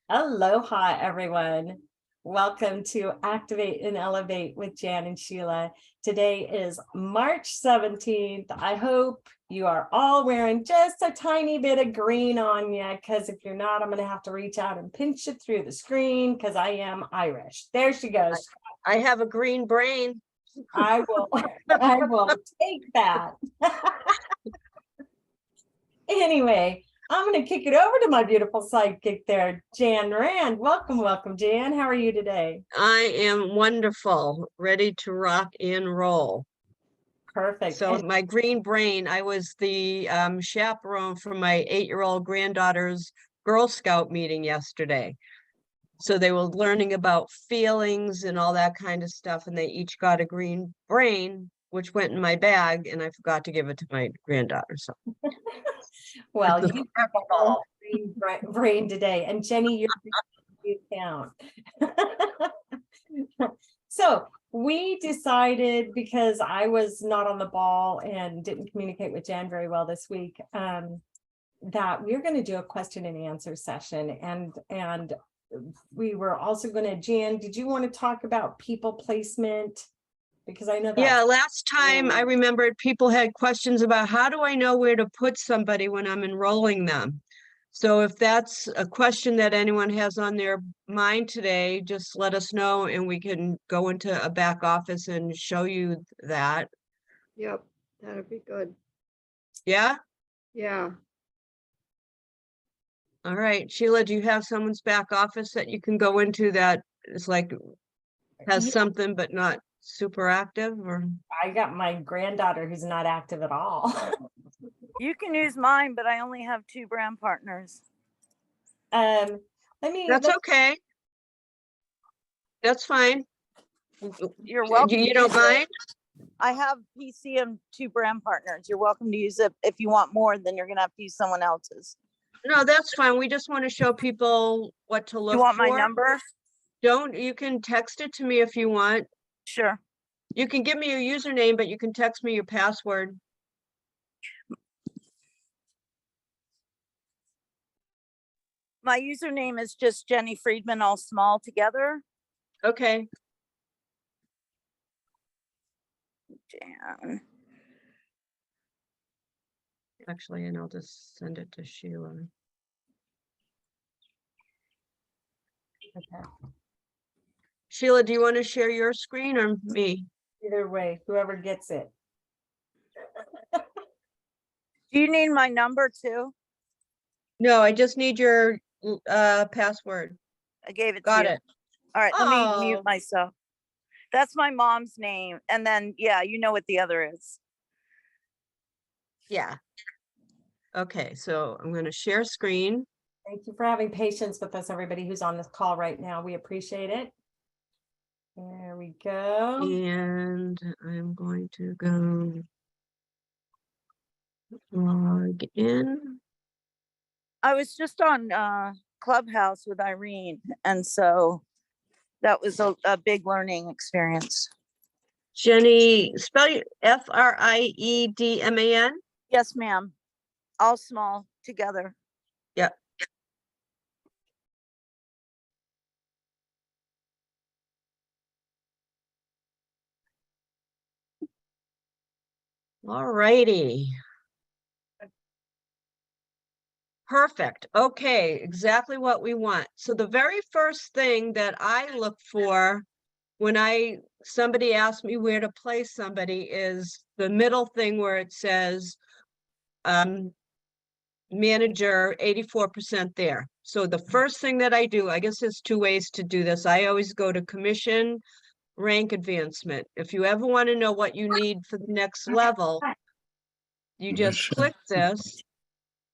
Aloha, everyone. Welcome to Activate and Elevate with Jan and Sheila. Today is March 17th. I hope you are all wearing just a tiny bit of green on you, because if you're not, I'm going to have to reach out and pinch it through the screen because I am Irish. There she goes. I have a green brain. I will take that. Anyway, I'm going to kick it over to my beautiful sidekick there, Jan Rand. Welcome, Jan. How are you today? I am wonderful, ready to rock and roll. Perfect. So my green brain, I was the chaperone for my 8-year-old granddaughter's Girl Scout meeting yesterday. So they were learning about feelings and all that kind of stuff, and they each got a green brain, which went in my bag, and I forgot to give it to my granddaughter. So, well, you have a green brain today, and Jenny, you count. So we decided, because I was not on the ball and didn't communicate with Jan very well this week, that we're going to do a question and answer session, and we were also going to, Jan, did you want to talk about people placement? Because I know that. Yeah, last time I remembered people had questions about how do I know where to put somebody when I'm enrolling them? So if that's a question that anyone has on their mind today, just let us know and we can go into a back office and show you that. Yep, that'd be good. Yeah? Yeah. All right. Sheila, do you have someone's back office that you can go into that is like, has something but not super active? Or I got my granddaughter who's not active at all. You can use mine, but I only have 2 brand partners. That's okay. That's fine. You're welcome. You don't mind? I have PC and 2 brand partners. You're welcome to use it. If you want more, then you're gonna have to use someone else's. No, that's fine. We just want to show people what to look for. You want my number? You can text it to me if you want. Sure. You can give me your username, but you can text me your password. My username is just Jenny Friedman, all small together. Okay. Jan. Actually, and I'll just send it to Sheila. Okay. Sheila, do you want to share your screen or me? Either way, whoever gets it. Do you need my number too? No, I just need your password. I gave it Got to you. it. All right, let me mute myself. That's my mom's name. And then, yeah, you know what the other is. Yeah. Okay, so I'm going to share screen. Thank you for having patience with us, everybody who's on this call right now. We appreciate it. There we go. And I'm going to go log in. I was just on Clubhouse with Irene, and so that was a big learning experience. Jenny, spell Friedman? Yes, ma'am. All small together. Yep. All righty. Perfect. Okay, exactly what we want. So the very first thing that I look for when somebody asks me where to place somebody is the middle thing where it says manager 84% there. So the first thing that I do, I guess there's 2 ways to do this. I always go to commission rank advancement. If you ever want to know what you need for the next level, you just click this.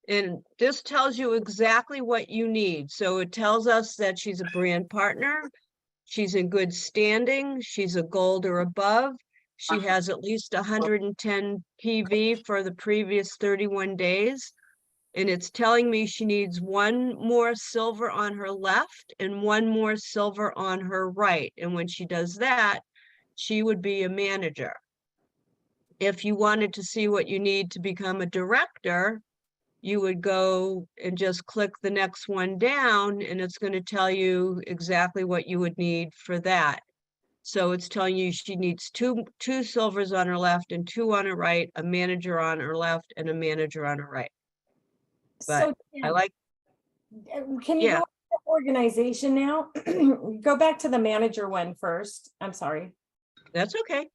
And this tells you exactly what you need. So it tells us that she's a brand partner. She's in good standing. She's a gold or above. She has at least 110 PV for the previous 31 days. And it's telling me she needs 1 more silver on her left and 1 more silver on her right. And when she does that, she would be a manager. If you wanted to see what you need to become a director, you would go and just click the next one down, and it's going to tell you exactly what you would need for that. So it's telling you she needs two silvers on her left and 2 on her right, a manager on her left and a manager on her right. But So I like, can you yeah. go to organization now? Go back to the manager one first. I'm sorry. That's okay.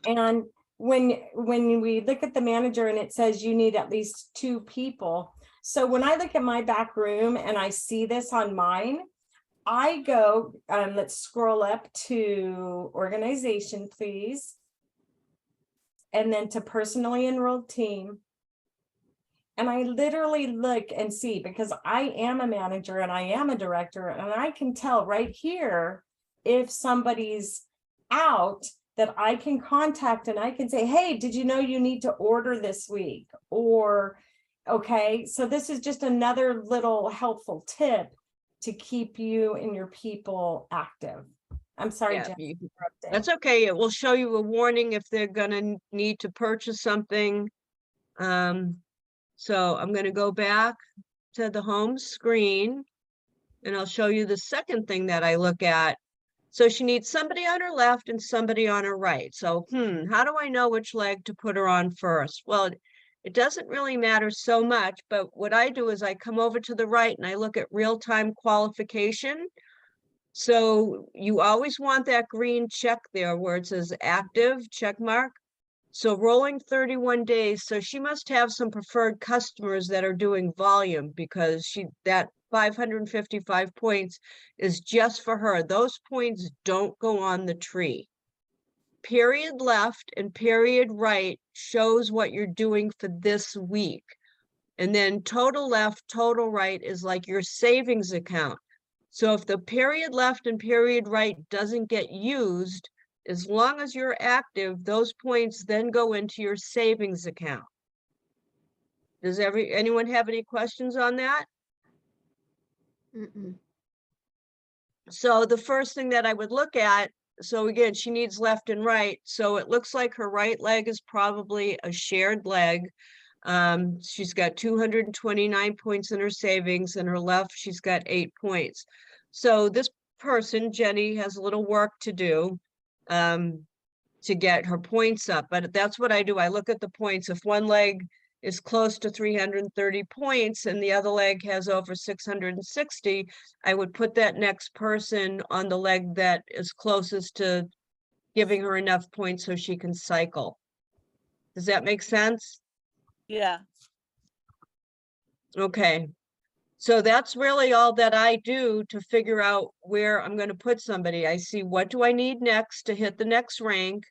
And when we look at the manager and it says you need at least 2 people. So when I look at my back room and I see this on mine, I go, let's scroll up to organization, please. And then to personally enrolled team. And I literally look and see, because I am a manager and I am a director, and I can tell right here if somebody's out that I can contact, and I can say, hey, did you know you need to order this week? Or, okay, so this is just another little helpful tip to keep you and your people active. I'm sorry, Yeah, Jen, interrupted. that's okay. It will show you a warning if they're gonna need to purchase something. So I'm gonna go back to the home screen and I'll show you the second thing that I look at. So she needs somebody on her left and somebody on her right. So, how do I know which leg to put her on first? Well, it doesn't really matter so much, but what I do is I come over to the right and I look at real-time qualification. So you always want that green check there where it says active, check mark. So rolling 31 days, so she must have some preferred customers that are doing volume, because that 555 points is just for her. Those points don't go on the tree. Period left and period right shows what you're doing for this week. And then total left, total right is like your savings account. So if the period left and period right doesn't get used, as long as you're active, those points then go into your savings account. Does anyone have any questions on that? Mm-mm. So the first thing that I would look at, so again, she needs left and right. So it looks like her right leg is probably a shared leg. She's got 229 points in her savings, and her left, she's got 8 points. So this person, Jenny, has a little work to do to get her points up, but that's what I do. I look at the points. If one leg is close to 330 points and the other leg has over 660, I would put that next person on the leg that is closest to giving her enough points so she can cycle. Does that make sense? Yeah. Okay. So that's really all that I do to figure out where I'm going to put somebody. I see what do I need next to hit the next rank.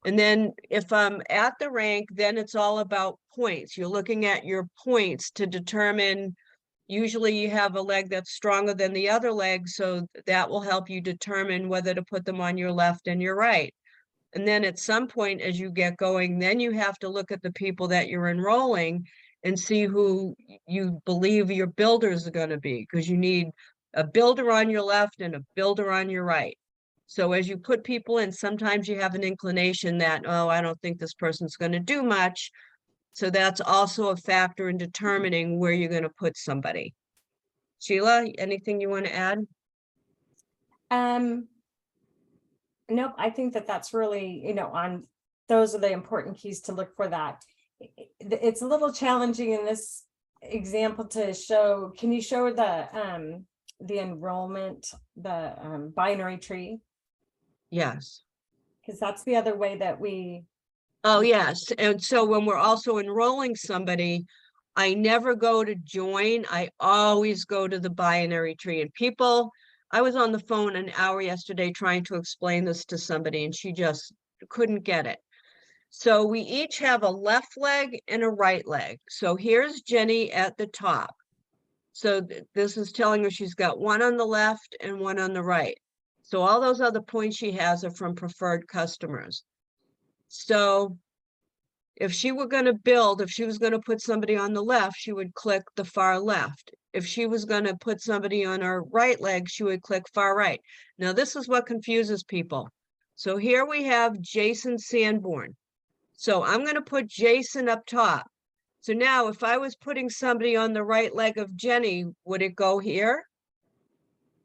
And then if I'm at the rank, then it's all about points. You're looking at your points to determine, usually you have a leg that's stronger than the other leg, so that will help you determine whether to put them on your left and your right. And then at some point as you get going, then you have to look at the people that you're enrolling and see who you believe your builders are going to be, because you need a builder on your left and a builder on your right. So as you put people in, sometimes you have an inclination that, oh, I don't think this person's going to do much. So that's also a factor in determining where you're going to put somebody. Sheila, anything you want to add? Nope, I think that that's really, those are the important keys to look for that. It's a little challenging in this example to show. Can you show the enrollment, the binary tree? Yes. Because that's the other way that we. Oh, yes. And so when we're also enrolling somebody, I never go to join. I always go to the binary tree. And people, I was on the phone an hour yesterday trying to explain this to somebody, and she just couldn't get it. So we each have a left leg and a right leg. So here's Jenny at the top. So this is telling her she's got one on the left and one on the right. So all those other points she has are from preferred customers. So if she were going to build, if she was going to put somebody on the left, she would click the far left. If she was going to put somebody on her right leg, she would click far right. Now, this is what confuses people. So here we have Jason Sanborn. So I'm going to put Jason up top. So now if I was putting somebody on the right leg of Jenny, would it go here?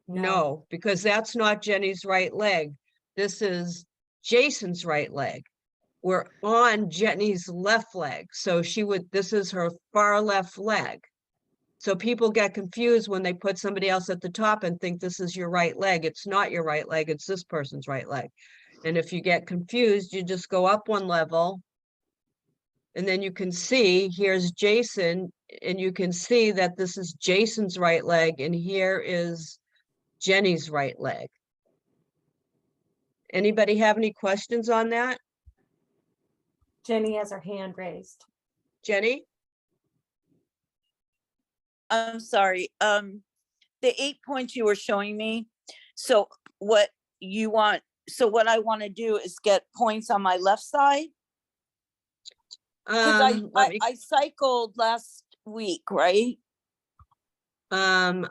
No, because that's not Jenny's right leg. This is Jason's right leg. We're on Jenny's left leg. So this is her far left leg. So people get confused when they put somebody else at the top and think this is your right leg. It's not your right leg, it's this person's right leg. And if you get confused, you just go up one level. And then you can see, here's Jason, and you can see that this is Jason's right leg, and here is Jenny's right leg. Anybody have any questions on that? Jenny has her hand raised. Jenny? I'm sorry. The 8 points you were showing me. So what I want to do is get points on my left side. Because I cycled last week, right? I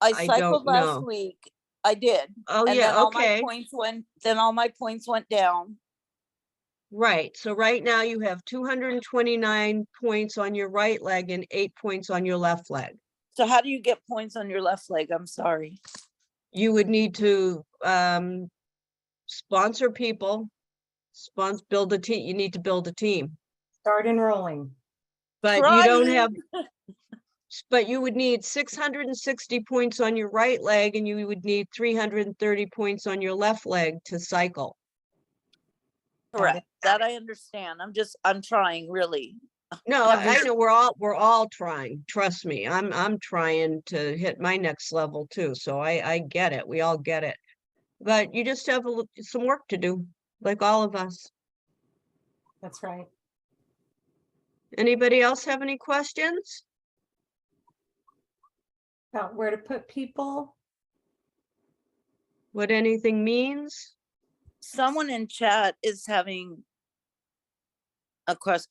I cycled don't last know. week. I did. Oh, And yeah, then all okay. my points went down. Right. So right now you have 229 points on your right leg and 8 points on your left leg. So how do you get points on your left leg? I'm sorry. You would need to sponsor people, build a team. You need to build a team. Start enrolling. But you don't Trying. have, but you would need 660 points on your right leg and you would need 330 points on your left leg to cycle. Correct. That I understand. I'm trying really. No, I know we're all trying. Trust me. I'm trying to hit my next level too. So I get it. We all get it. But you just have some work to do, like all of us. That's right. Anybody else have any questions? About where to put people. What anything means? Someone in chat is having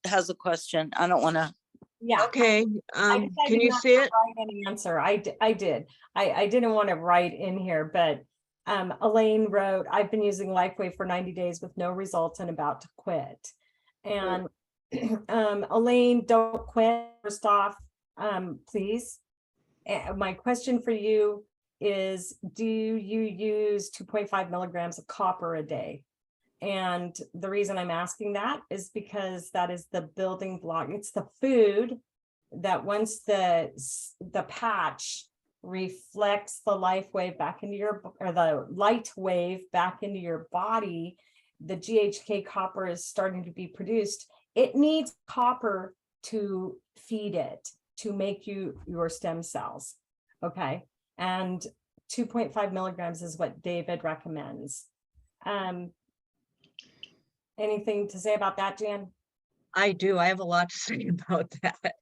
has a question. I don't want to. Yeah. Okay, I decided can you not see to it? write any answer. I did. I didn't want to write in here, but Elaine wrote, I've been using Lifewave for 90 days with no results and about to quit. And Elaine, don't quit. First off, please. My question for you is, do you use 2.5 milligrams of copper a day? And the reason I'm asking that is because that is the building block. It's the food that once the patch reflects the life wave back into your, or the light wave back into your body, the GHK copper is starting to be produced. It needs copper to feed it, to make your stem cells. Okay. And 2.5 milligrams is what David recommends. Anything to say about that, Jan? I do. I have a lot to say about that.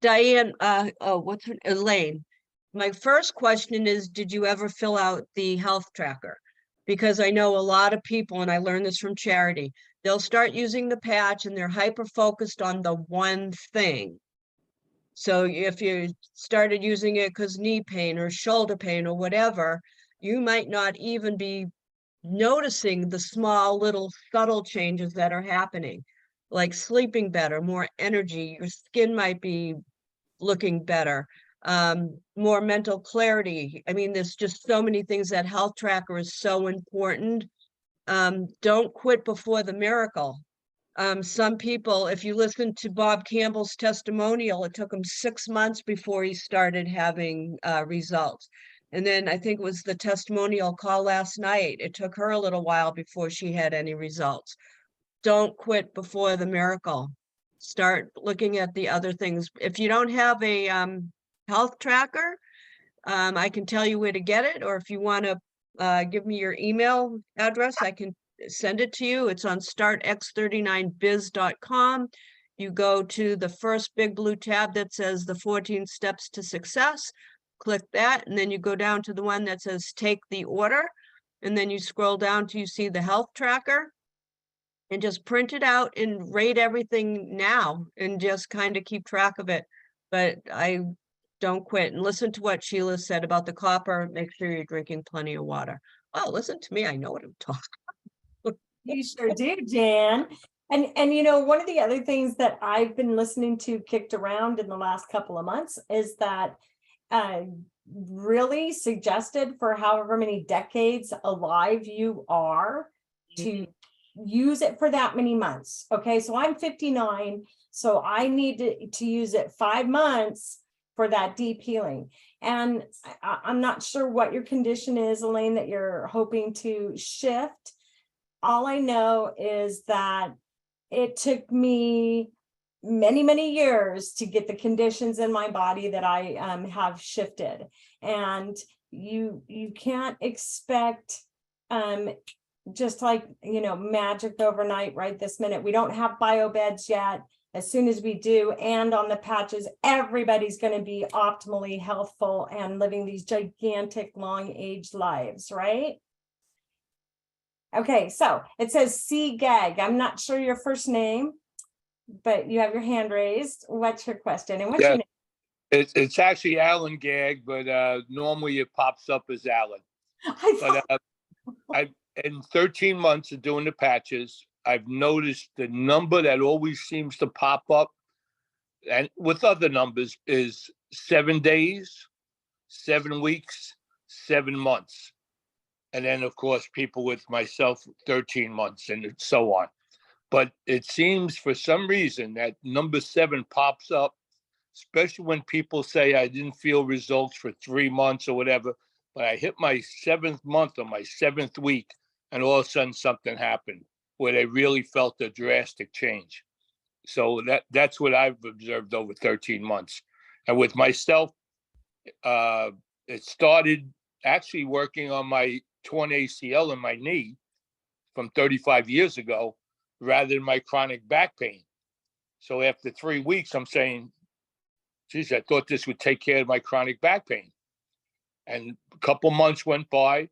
Diane, what's her, Elaine. My first question is, did you ever fill out the health tracker? Because I know a lot of people, and I learned this from Charity, they'll start using the patch and they're hyper focused on the one thing. So if you started using it because knee pain or shoulder pain or whatever, you might not even be noticing the small little subtle changes that are happening, like sleeping better, more energy, your skin might be looking better, more mental clarity. I mean, there's just so many things. That health tracker is so important. Don't quit before the miracle. Some people, if you listen to Bob Campbell's testimonial, it took him 6 months before he started having results. And then I think it was the testimonial call last night. It took her a little while before she had any results. Don't quit before the miracle. Start looking at the other things. If you don't have a health tracker, I can tell you where to get it. Or if you want to give me your email address, I can send it to you. It's on startx39biz.com. You go to the first big blue tab that says the 14 steps to success. Click that, and then you go down to the one that says take the order, and then you scroll down till you see the health tracker, and just print it out and rate everything now and just kind of keep track of it. But I don't quit, and listen to what Sheila said about the copper. Make sure you're drinking plenty of water. Oh, listen to me. I know what I'm talking. You sure do, Jan. And you know, one of the other things that I've been listening to kicked around in the last couple of months is that really suggested for however many decades alive you are to use it for that many months. Okay, so I'm 59, so I need to use it 5 months for that deep healing. And I'm not sure what your condition is, Elaine, that you're hoping to shift. All I know is that it took me many, many years to get the conditions in my body that I have shifted. And you can't expect just like, you know, magic overnight right this minute. We don't have bio beds yet. As soon as we do, and on the patches, everybody's going to be optimally healthful and living these gigantic long age lives, right? Okay, so it says C Gag. I'm not sure your first name, but you have your hand raised. What's your question? And what's your name? It's actually Alan Gagg, but normally it pops up as Alan. I But I in 13 months of doing the patches, I've noticed the number that always seems to pop up, and with other numbers, is 7 days, 7 weeks, 7 months. And then, of course, people with myself, 13 months and so on. But it seems for some reason that number 7 pops up, especially when people say I didn't feel results for 3 months or whatever, but I hit my 7th month or my 7th week, and all of a sudden something happened where they really felt a drastic change. So that's what I've observed over 13 months. And with myself, it started actually working on my torn ACL in my knee from 35 years ago, rather than my chronic back pain. So after 3 weeks, I'm saying, geez, I thought this would take care of my chronic back pain. And a couple months went by.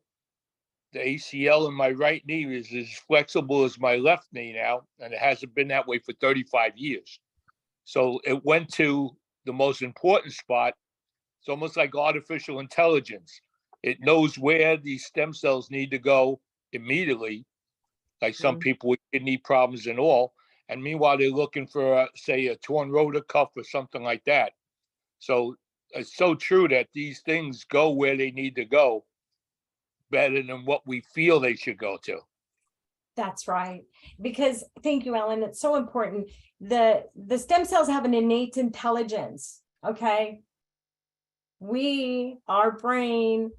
The ACL in my right knee is as flexible as my left knee now, and it hasn't been that way for 35 years. So it went to the most important spot. It's almost like artificial intelligence. It knows where these stem cells need to go immediately, like some people with kidney problems and all. And meanwhile, they're looking for, say, a torn rotor cuff or something like that. So it's so true that these things go where they need to go better than what we feel they should go to. That's right. Because thank you, Ellen. It's so important. The stem cells have an innate intelligence. Okay. Our brain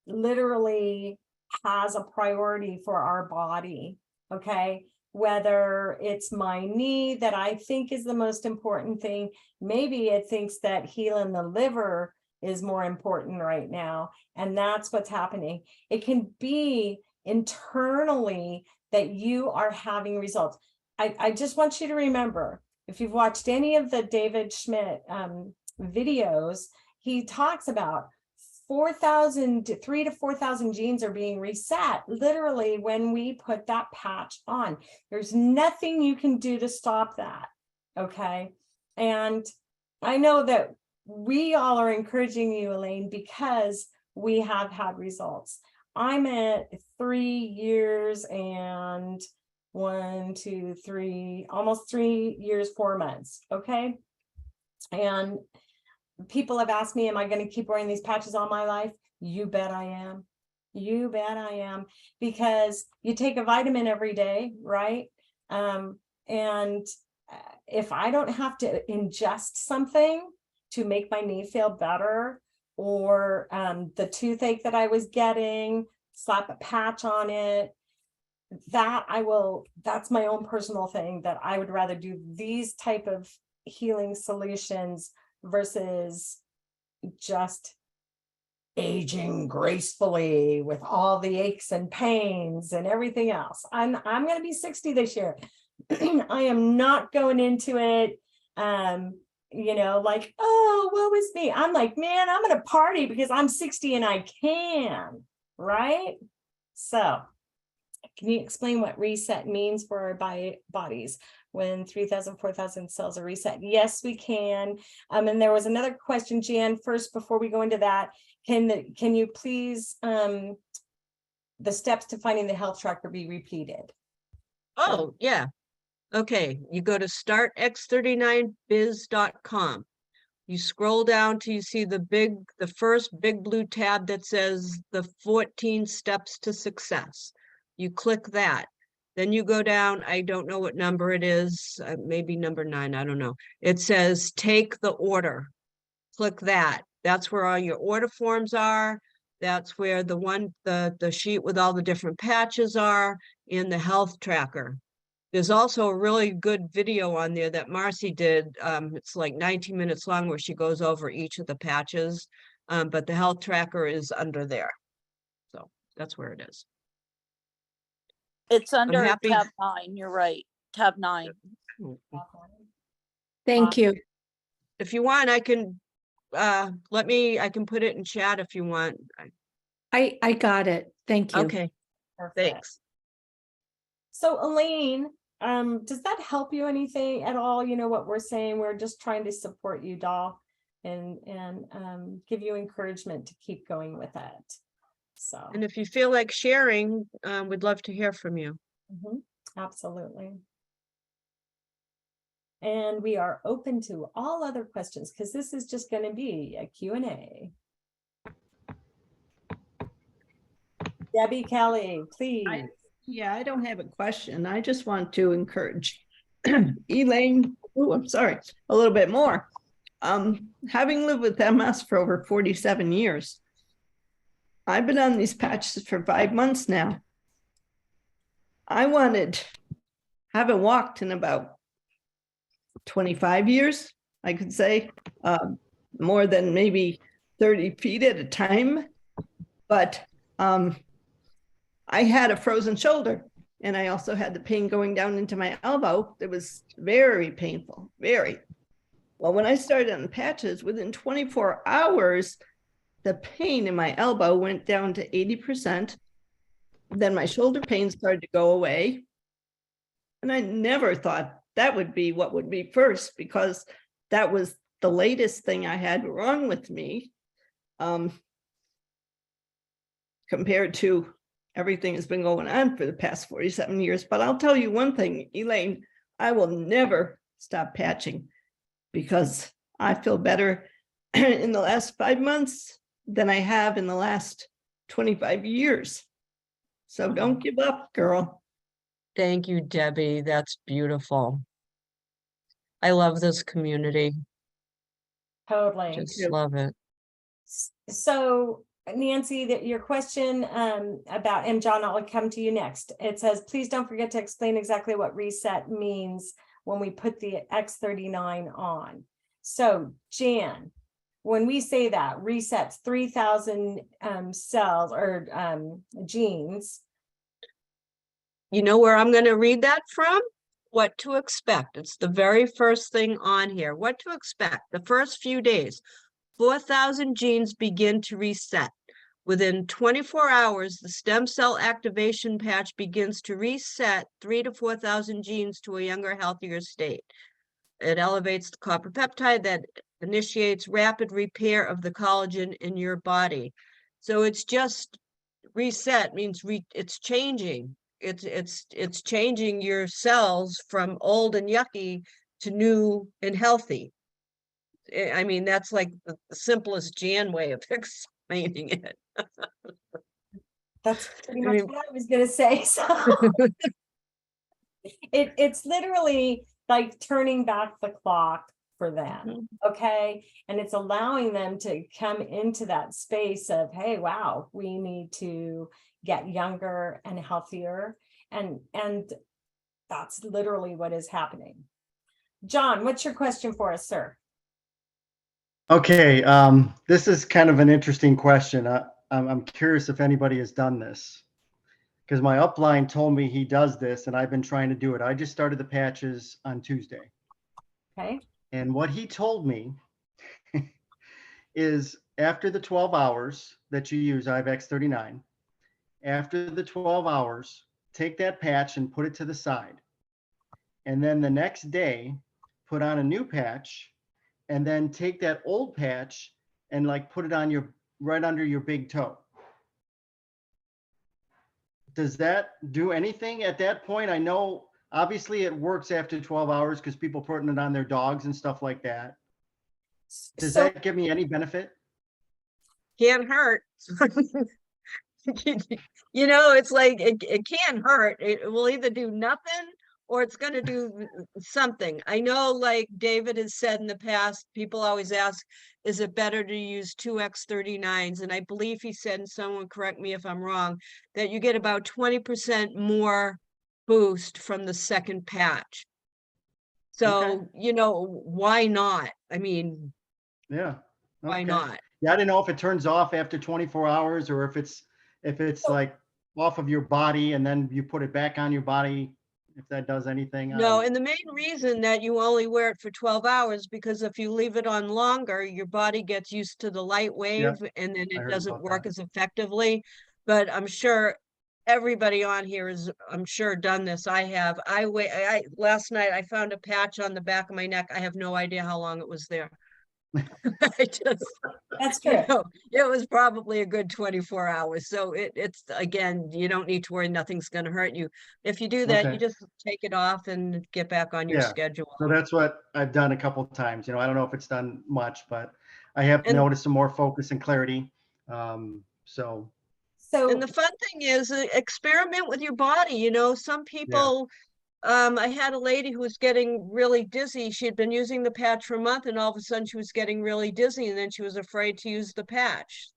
literally has a priority for our body. Okay. Whether it's my knee that I think is the most important thing, maybe it thinks that healing the liver is more important right now. And that's what's happening. It can be internally that you are having results. I just want you to remember, if you've watched any of the David Schmidt videos, he talks about 3,000 to 4,000 genes are being reset literally when we put that patch on. There's nothing you can do to stop that. Okay. And I know that we all are encouraging you, Elaine, because we have had results. I'm at 3 years and almost 3 years, 4 months. Okay. And people have asked me, am I going to keep wearing these patches all my life? You bet I am. You bet I am. Because you take a vitamin every day, right? And if I don't have to ingest something to make my knee feel better, or the toothache that I was getting, slap a patch on it, that's my own personal thing, that I would rather do these type of healing solutions versus just aging gracefully with all the aches and pains and everything else. I'm going to be 60 this year. I am not going into it like, oh, woe is me. I'm like, man, I'm going to party because I'm 60 and I can, right? So can you explain what reset means for our bodies when 3,000, 4,000 cells are reset? Yes, we can. And there was another question, Jan, first, before we go into that, can you please, the steps to finding the health tracker be repeated? Oh, yeah. Okay, you go to startx39biz.com. You scroll down till you see the first big blue tab that says the 14 steps to success. You click that. Then you go down, I don't know what number it is, maybe number 9, I don't know. It says take the order. Click that. That's where all your order forms are. That's where the sheet with all the different patches are in the health tracker. There's also a really good video on there that Marcy did. It's like 19 minutes long where she goes over each of the patches, but the health tracker is under there. So that's where it is. It's under happy. tab 9, you're right, tab 9. Thank you. If you want, I can, I can put it in chat if you want. I got it. Thank you. Okay, Perfect. thanks. So Elaine, does that help you anything at all? You know what we're saying? We're just trying to support you, doll, and give you encouragement to keep going with it. So, And if you feel like sharing, we'd love to hear from you. absolutely. And we are open to all other questions because this is just going to be a Q&A. Debbie Kelly, please. Yeah, I don't have a question. I just want to encourage Elaine, I'm sorry, a little bit more. Having lived with MS for over 47 years, I've been on these patches for 5 months now. Haven't walked in about 25 years, I could say, more than maybe 30 feet at a time. But I had a frozen shoulder, and I also had the pain going down into my elbow. It was very painful, very. Well, when I started on the patches, within 24 hours, the pain in my elbow went down to 80%. Then my shoulder pain started to go away. And I never thought that would be what would be first, because that was the latest thing I had wrong with me, compared to everything that's been going on for the past 47 years. But I'll tell you one thing, Elaine, I will never stop patching, because I feel better in the last 5 months than I have in the last 25 years. So don't give up, girl. Thank you, Debbie. That's beautiful. I love this community. Totally. Just love it. So Nancy, that your question about, and John, I'll come to you next. It says, please don't forget to explain exactly what reset means when we put the X39 on. So Jan, when we say that resets 3,000 cells or genes. You know where I'm going to read that from? What to expect. It's the very first thing on here. What to expect. The first few days, 4,000 genes begin to reset. Within 24 hours, the stem cell activation patch begins to reset 3,000 to 4,000 genes to a younger, healthier state. It elevates the copper peptide that initiates rapid repair of the collagen in your body. So it's just reset means it's changing. It's changing your cells from old and yucky to new and healthy. I mean, that's like the simplest Jan way of explaining it. That's pretty much what I was going to say. So it's literally like turning back the clock for them. Okay. And it's allowing them to come into that space of, hey, wow, we need to get younger and healthier. And that's literally what is happening. John, what's your question for us, sir? Okay, this is kind of an interesting question. I'm curious if anybody has done this, because my upline told me he does this, and I've been trying to do it. I just started the patches on Tuesday. Okay. And what he told me is after the 12 hours that you use IVX39, after the 12 hours, take that patch and put it to the side. And then the next day, put on a new patch, and then take that old patch and like put it on your right under your big toe. Does that do anything at that point? I know obviously it works after 12 hours because people putting it on their dogs and stuff like that. Does So that give me any benefit? Can't hurt. You know, it's like it can hurt. It will either do nothing or it's going to do something. I know, like David has said in the past, people always ask, is it better to use 2x39s? And I believe he said, and someone correct me if I'm wrong, that you get about 20% more boost from the second patch. So, you know, why not? I mean, Yeah. why Okay. not? Yeah, I didn't know if it turns off after 24 hours or if it's like off of your body and then you put it back on your body, if that does anything. I No, don't and know. the main reason that you only wear it for 12 hours, because if you leave it on longer, your body gets used to the light wave and then I it heard doesn't about work that. as effectively. But I'm sure everybody on here is, I'm sure, done this. I have. Last night I found a patch on the back of my neck. I have no idea how long it was there. I just, that's you true. know, it was probably a good 24 hours. So it's, again, you don't need to worry, nothing's going to hurt you. If you do that, you Okay. just take it off and get back on your Yeah. schedule. So that's what I've done a couple of times. You know, I don't know if it's done much, but I have And noticed some more focus and clarity. So and So the fun thing is experiment with your body. You know, some yeah, people, I had a lady who was getting really dizzy. She had been using the patch for a month and all of a sudden she was getting really dizzy and then she was afraid to use the patch.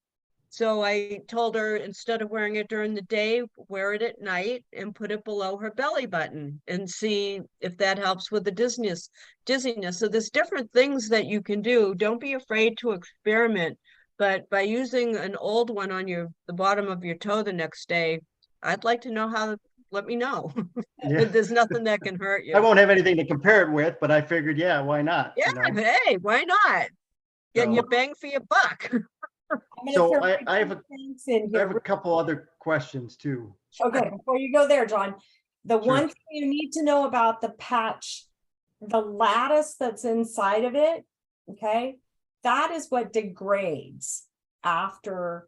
So I told her, instead of wearing it during the day, wear it at night and put it below her belly button and see if that helps with the dizziness. So there's different things that you can do. Don't be afraid to experiment. But by using an old one on the bottom of your toe the next day, I'd like to know how, let me know. yeah. There's nothing that can hurt I you. won't have anything to compare it with, but I figured, yeah, why not? Yeah, You know. hey, why not? Getting your So, bang for your buck. I'm gonna so throw I my have two a cents in I have here. a couple other questions too. Okay, before you go there, John, the Sure. one thing you need to know about the patch, the lattice that's inside of it, okay, that is what degrades after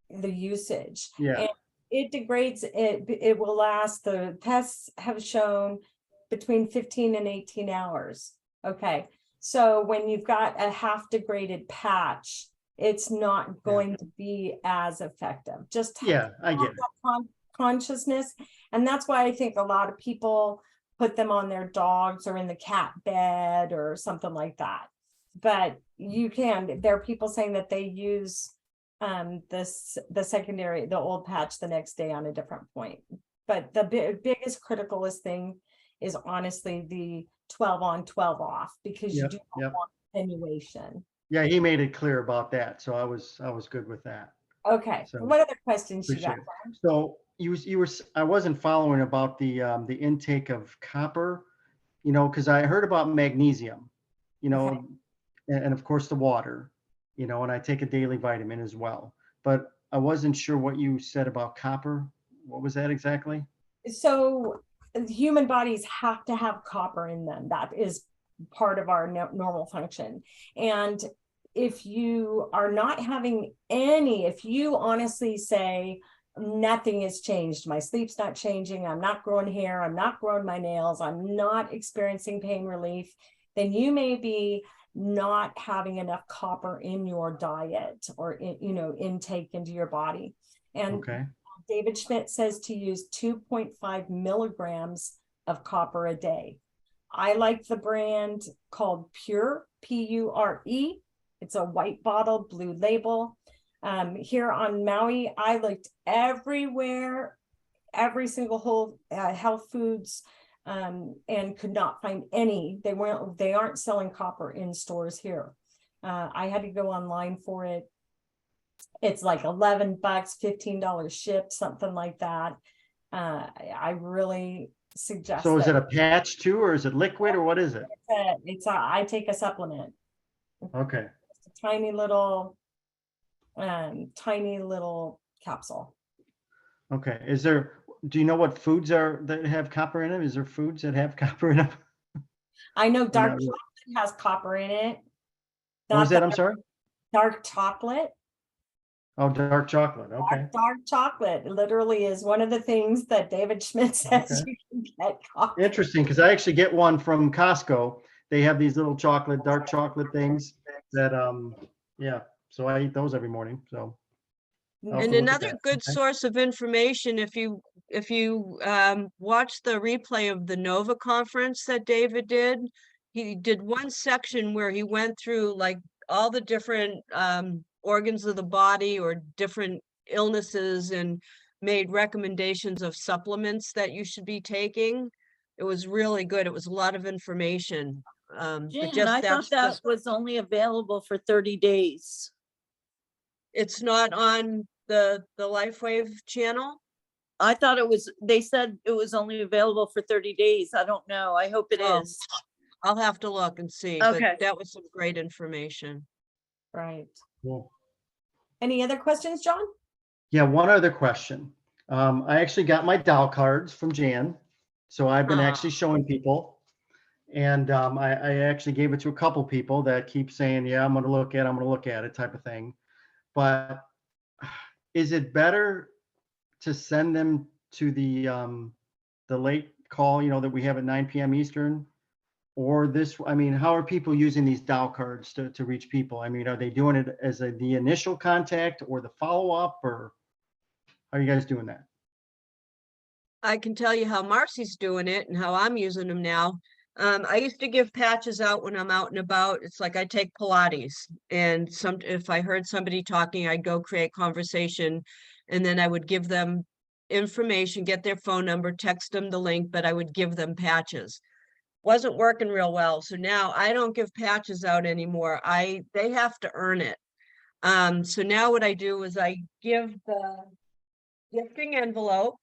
the usage. Yeah. And it degrades, it will last, the tests have shown between 15 and 18 hours. Okay, so when you've got a half degraded patch, it's not going to be as effective. Just Yeah, I get it. consciousness. And that's why I think a lot of people put them on their dogs or in the cat bed or something like that. But there are people saying that they use the secondary, the old patch the next day on a different point. But the biggest criticalist thing is honestly the 12 on, 12 off, because you Yep, do not yep. want attenuation. Yeah, he made it clear about that, so I was good with that. Okay, So what other questions you got? appreciate it. So you were I wasn't following about the intake of copper, you know, because I heard about magnesium, you know, and of course the water, you know, and I take a daily vitamin as well. But I wasn't sure what you said about copper. What was that exactly? So human bodies have to have copper in them. That is part of our normal function. And if you are not having any, if you honestly say, nothing has changed, my sleep's not changing, I'm not growing hair, I'm not growing my nails, I'm not experiencing pain relief, then you may be not having enough copper in your diet or intake into your body. And Okay. David Schmidt says to use 2.5 milligrams of copper a day. I like the brand called Pure, Pure. It's a white bottle, blue label. Here on Maui, I looked everywhere, every single whole health foods, and could not find any. They aren't selling copper in stores here. I had to go online for it. It's like $11, $15 ship, something like that. I really suggest So is it that a patch too, or is it liquid, or what is it? I take a supplement. Okay. It's a tiny little capsule. Okay. Do you know what foods that have copper in them? Is there foods that have copper in them? I know Or dark not really? chocolate has copper in it. What was Not that? I'm sorry. dark chocolate. Oh, dark chocolate. Okay. Dark chocolate literally is one of the things that David Schmidt says Okay. you can get coffee. Interesting, because I actually get one from Costco. They have these little chocolate, dark chocolate things that, yeah, so I eat those every morning, so. I'll have And to look at another that. good Okay. source of information, if you watch the replay of the Nova conference that David did, he did one section where he went through like all the different organs of the body or different illnesses and made recommendations of supplements that you should be taking. It was really good. It was a lot of information. But Jan, just I thought that was only available for 30 days. it's not on the Lifewave channel. I thought it was, they said it was only available for 30 days. I don't know. I hope it Oh. is. I'll have to look and see, Okay. but that was some great information. Right. Cool. Any other questions, John? Yeah, one other question. I actually got my Dow cards from Jan, so I've been actually showing people. And I actually gave it to a couple people that keep saying, yeah, I'm gonna look at it type of thing. But is it better to send them to the late call, that we have at 9 p.m. Eastern? Or this, I mean, how are people using these Dow cards to reach people? I mean, are they doing it as the initial contact or the follow-up, or how are you guys doing that? I can tell you how Marcy's doing it and how I'm using them now. I used to give patches out when I'm out and about. It's like I take Pilates, and if I heard somebody talking, I'd go create conversation, and then I would give them information, get their phone number, text them the link, but I would give them patches. Wasn't working real well. So now I don't give patches out anymore. They have to earn it. So now what I do is I give the gifting envelope,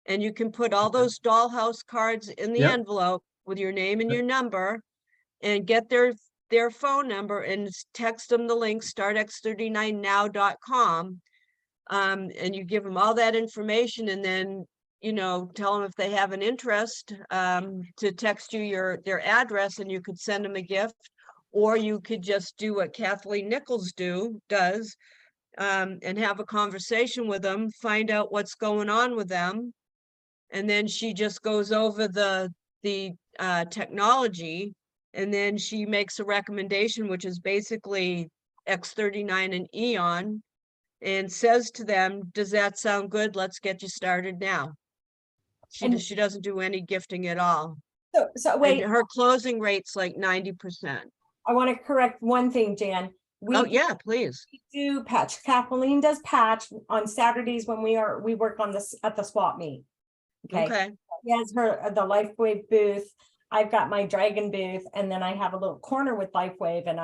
and you can put all Okay. those dollhouse cards in the Yep. envelope with your name and Yep. your number, and get their phone number and text them the link startx39now.com. And you give them all that information, and then tell them if they have an interest to text you their address, and you could send them a gift, or you could just do what Kathleen Nichols does and have a conversation with them, find out what's going on with them, and then she just goes over the technology, and then she makes a recommendation, which is basically X39 and Eon, and says to them, does that sound good? Let's get you started now. She doesn't do any gifting at all. So wait, And her closing rate's like 90%. I want to correct one thing, Jan. Oh yeah, please. We do patch. Kathleen does patch on Saturdays when we work on this at the swap meet. Okay. She has the Lifewave booth. I've got my Dragon booth, and then I have a little corner with Lifewave, and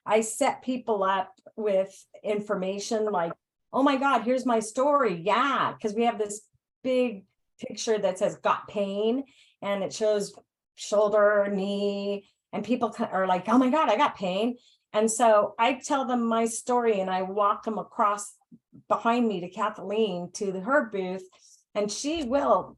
I set people up with information like, oh my God, here's my story. Yeah, because we have this big picture that says got pain, and it shows shoulder, knee, and people are like, oh my God, I got pain. And so I tell them my story, and I walk them across behind me to Kathleen to her booth, and she will,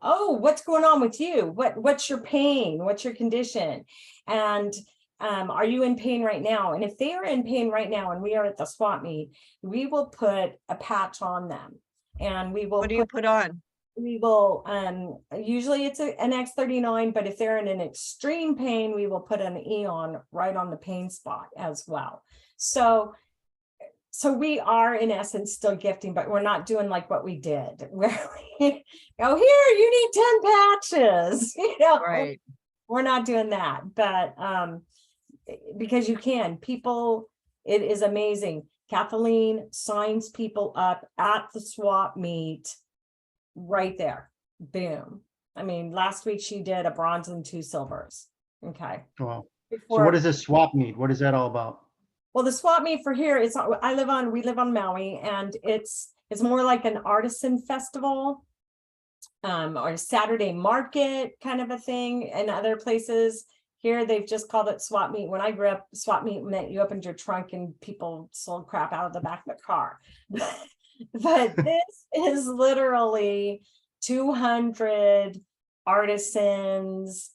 oh, what's going on with you? What's your pain? What's your condition? And are you in pain right now? And if they are in pain right now and we are at the swap meet, we will put a patch on them, and we will. What do you put on? We will, usually it's an X39, but if they're in an extreme pain, we will put an Eon right on the pain spot as well. So we are in essence still gifting, but we're not doing like what we did, where we go, here, you need 10 patches, Right. We're not doing that, but because you can, people, it is amazing. Kathleen signs people up at the swap meet right there. Boom. I mean, last week she did a bronze and 2 silvers. Okay. Wow. So what does this swap meet? What is that all about? Well, the swap meet for here is, we live on Maui, and it's more like an artisan festival or a Saturday market kind of a thing. In other places here, they've just called it swap meet. When I grew up, swap meet meant you opened your trunk and people sold crap out of the back of the car. But this is literally 200 artisans.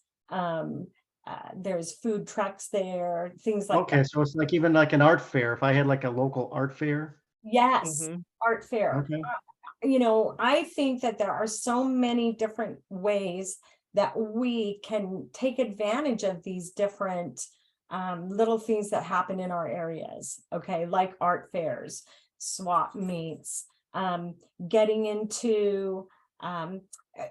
There's food trucks there, things like Okay, that. so it's like even like an art fair. If I had like a local art fair, Yes, Mhm. art fair. Okay. You know, I think that there are so many different ways that we can take advantage of these different little things that happen in our areas. Okay, like art fairs, swap meets, getting into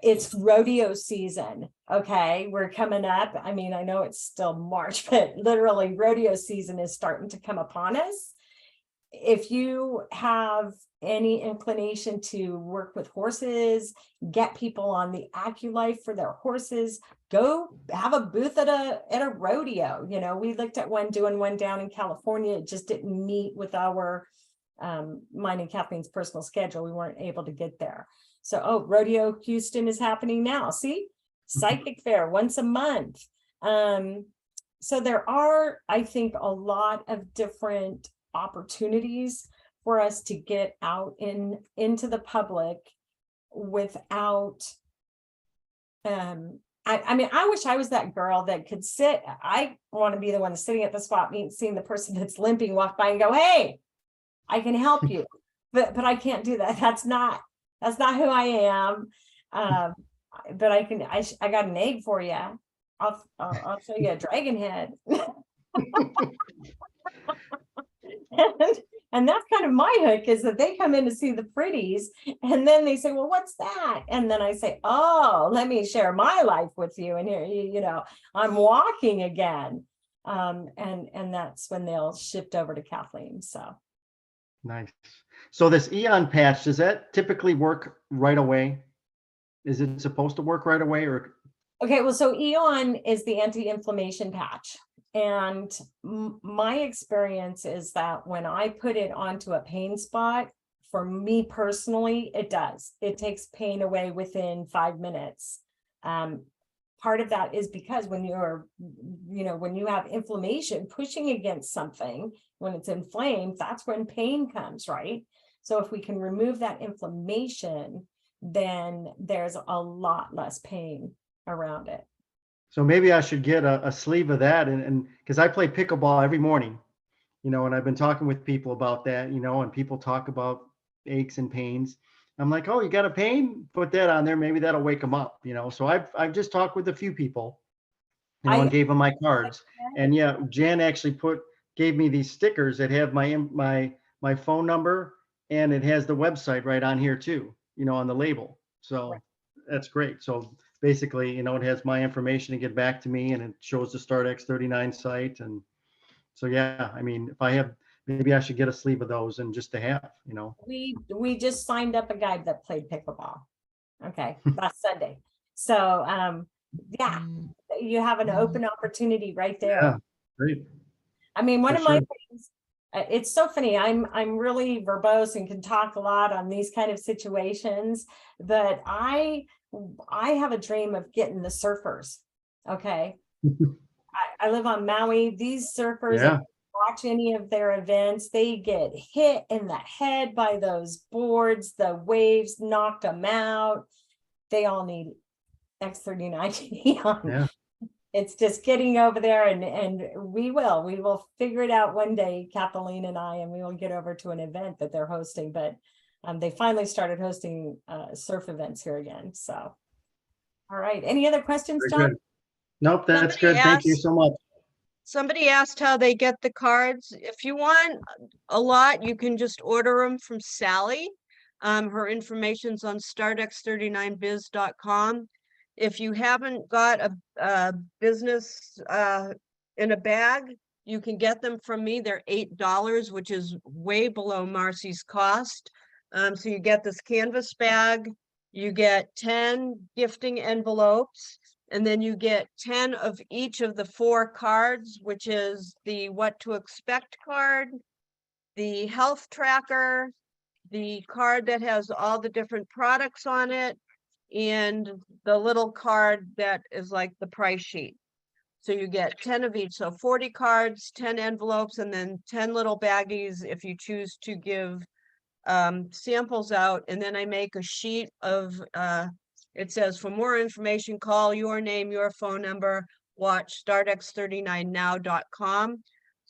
it's rodeo season. Okay, we're coming up. I mean, I know it's still March, but literally rodeo season is starting to come upon us. If you have any inclination to work with horses, get people on the AccuLife for their horses, go have a booth at a rodeo. You know, we looked at doing one down in California. It just didn't meet with our mine and Kathleen's personal schedule. We weren't able to get there. So, oh, Rodeo Houston is happening now. See, psychic fair once a month. So there are, I think, a lot of different opportunities for us to get out into the public without I mean, I wish I was that girl that could sit. I want to be the one sitting at the swap meet, seeing the person that's limping walk by and go, hey, I can help you. But I can't do that. That's not who I am. But I got an egg for you. I'll show you a dragon head. And that's kind of my hook, is that they come in to see the pretties and then they say, well, what's that? And then I say, oh, let me share my life with you. And here, you know, I'm walking again. And that's when they'll shift over to Kathleen. So Nice. So this Eon patch, does that typically work right away? Is it supposed to work right away, or? okay, well, so Eon is the anti-inflammation patch. And my experience is that when I put it onto a pain spot, for me personally, it does. It takes pain away within 5 minutes. Part of that is because when you're, you know, when you have inflammation pushing against something, when it's inflamed, that's when pain comes, right? So if we can remove that inflammation, then there's a lot less pain around it. So maybe I should get a sleeve of that, and because I play pickleball every morning, you know, and I've been talking with people about that, you know, and people talk about aches and pains. I'm like, oh, you got a pain? Put that on there. Maybe that'll wake them up, you know. So I've just talked with a few people, you know, and gave them my cards. And yeah, Jan actually gave me these stickers that have my phone number, and it has the website right on here too, you know, on the label. So that's great. So basically, you know, it has my information to get back to me, and it shows the Start X39 site. And so, yeah, I mean, if I have, maybe I should get a sleeve of those, and just to have, you know. We just signed up a guy that played pickleball. Okay, last Sunday. So yeah, you have an open opportunity right there. Yeah, great. I mean, one For of my sure. things, it's so funny. I'm really verbose and can talk a lot on these kind of situations, but I have a dream of getting the surfers. Okay. I live on Maui. These surfers, Yeah. if you watch any of their events, they get hit in the head by those boards. The waves knocked them out. They all need X39 Neon. Yeah. It's just getting over there, and we will figure it out one day, Kathleen and I, and we will get over to an event that they're hosting. But they finally started hosting surf events here again. So, all right. Any other questions, Very John? good. Nope, that's Somebody good. Thank you asked- so much. Somebody asked how they get the cards. If you want a lot, you can just order them from Sally. Her information's on startx39biz.com. If you haven't got a business in a bag, you can get them from me. They're $8, which is way below Marcy's cost. So you get this canvas bag, you get 10 gifting envelopes, and then you get 10 of each of the 4 cards, which is the what to expect card, the health tracker, the card that has all the different products on it, and the little card that is like the price sheet. So you get 10 of each. So 40 cards, 10 envelopes, and then 10 little baggies if you choose to give samples out. And then I make a sheet of, it says, for more information, call your name, your phone number, watch startx39now.com.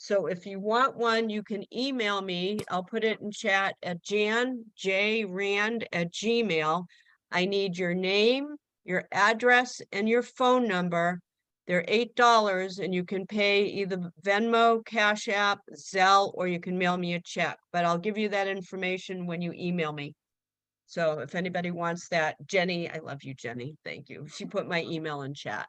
So if you want one, you can email me. I'll put it in chat at janjrand@gmail. I need your name, your address, and your phone number. They're $8 and you can pay either Venmo, Cash App, Zelle, or you can mail me a check, but I'll give you that information when you email me. So if anybody wants that, Jenny, I love you, Jenny. Thank you. She put my email in chat.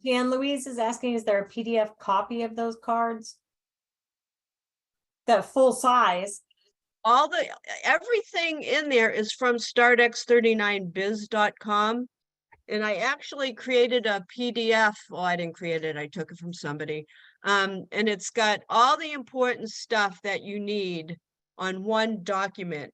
Jan Louise is asking, is there a PDF copy of those cards? The full size. Everything in there is from startx39biz.com. And I actually created a PDF. Well, I didn't create it. I took it from somebody. And it's got all the important stuff that you need on one document.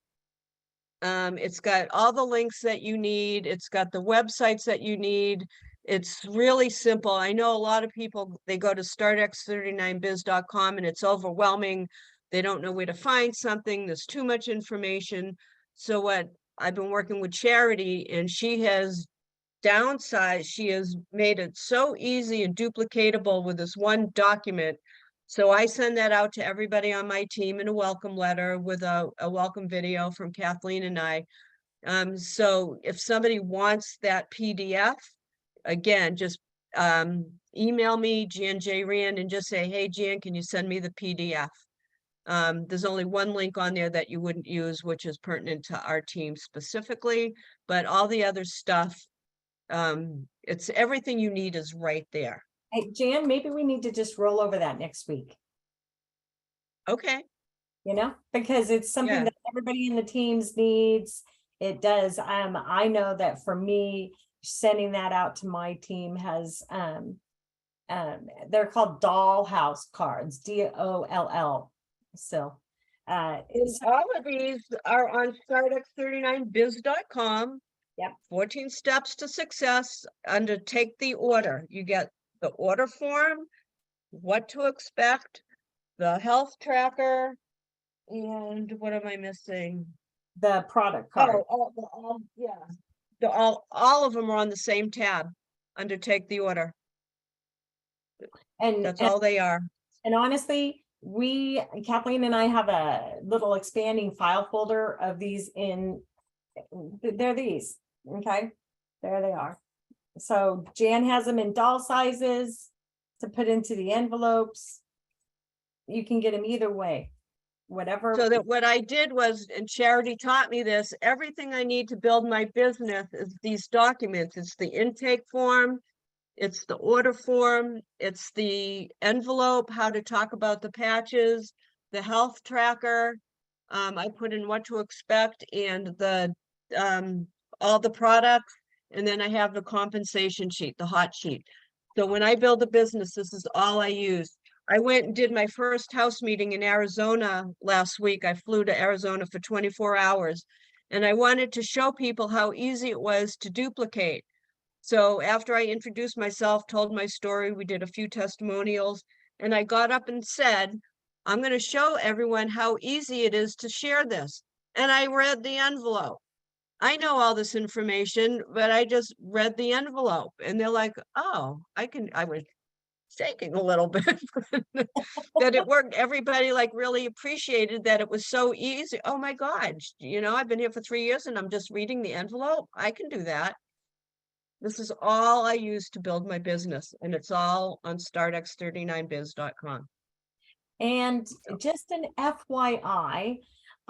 It's got all the links that you need. It's got the websites that you need. It's really simple. I know a lot of people, they go to startx39biz.com and it's overwhelming. They don't know where to find something. There's too much information. So what I've been working with Charity, and she has downsized, she has made it so easy and duplicatable with this one document. So I send that out to everybody on my team in a welcome letter with a welcome video from Kathleen and I. So if somebody wants that PDF, again, just email me, Jan J. Rand, and just say, hey, Jan, can you send me the PDF? There's only one link on there that you wouldn't use, which is pertinent to our team specifically, but all the other stuff, it's everything you need is right there. Hey, Jan, maybe we need to just roll over that next week, Okay. you know, because it's something Yeah. that everybody in the teams needs. It does. I know that for me, sending that out to my team has, they're called dollhouse cards, DOLL. So, it's All of these are on startx39biz.com. Yep. 14 steps to success under take the order. You get the order form, what to expect, the health tracker, and what am I missing? the product card. All of them are on the same tab under take the order. That's all they are. And honestly, Kathleen and I have a little expanding file folder of these they're these, okay? There they are. So Jan has them in doll sizes to put into the envelopes. You can get them either way, whatever. So that what I did was, and Charity taught me this, everything I need to build my business is these documents. It's the intake form, it's the order form, it's the envelope, how to talk about the patches, the health tracker. I put in what to expect and the all the products, and then I have the compensation sheet, the hot sheet. So when I build a business, this is all I use. I went and did my first house meeting in Arizona last week. I flew to Arizona for 24 hours, and I wanted to show people how easy it was to duplicate. So after I introduced myself, told my story, we did a few testimonials, and I got up and said, I'm going to show everyone how easy it is to share this. And I read the envelope. I know all this information, but I just read the envelope, and they're like, oh, I was shaking a little bit that it worked. Everybody like really appreciated that it was so easy. Oh my God, you know, I've been here for 3 years and I'm just reading the envelope. I can do that. This is all I use to build my business, and it's all on startx39biz.com. And just an FYI,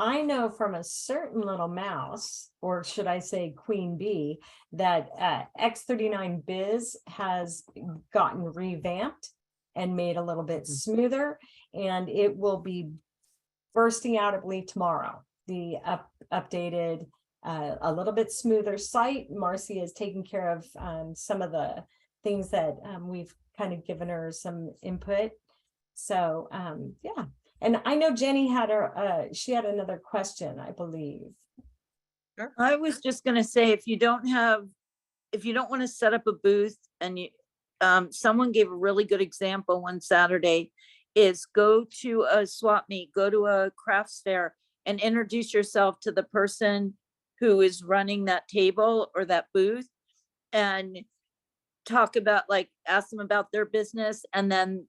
I know from a certain little mouse, or should I say queen bee, that X39 Biz has gotten revamped and made a little bit smoother, and it will be bursting out, I believe, tomorrow. The updated, a little bit smoother site. Marcy is taking care of some of the things that we've kind of given her some input. So yeah. And I know Jenny had she had another question, I believe. Sure. I was just gonna say, if you don't want to set up a booth, and someone gave a really good example one Saturday, is go to a swap meet, go to a crafts fair and introduce yourself to the person who is running that table or that booth, and talk about, like, ask them about their business, and then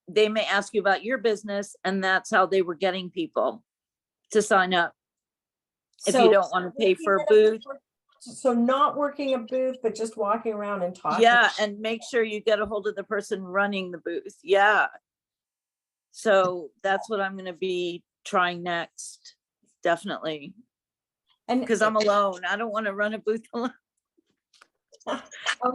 they may ask you about your business, and that's how they were getting people to sign up. If you So don't want to pay for a booth. So not working a booth, but just walking around and talking. Yeah, and make sure you get a hold of the person running the booth. Yeah. So that's what I'm gonna be trying next, definitely, And because I'm alone. I don't want to run a booth alone. oh,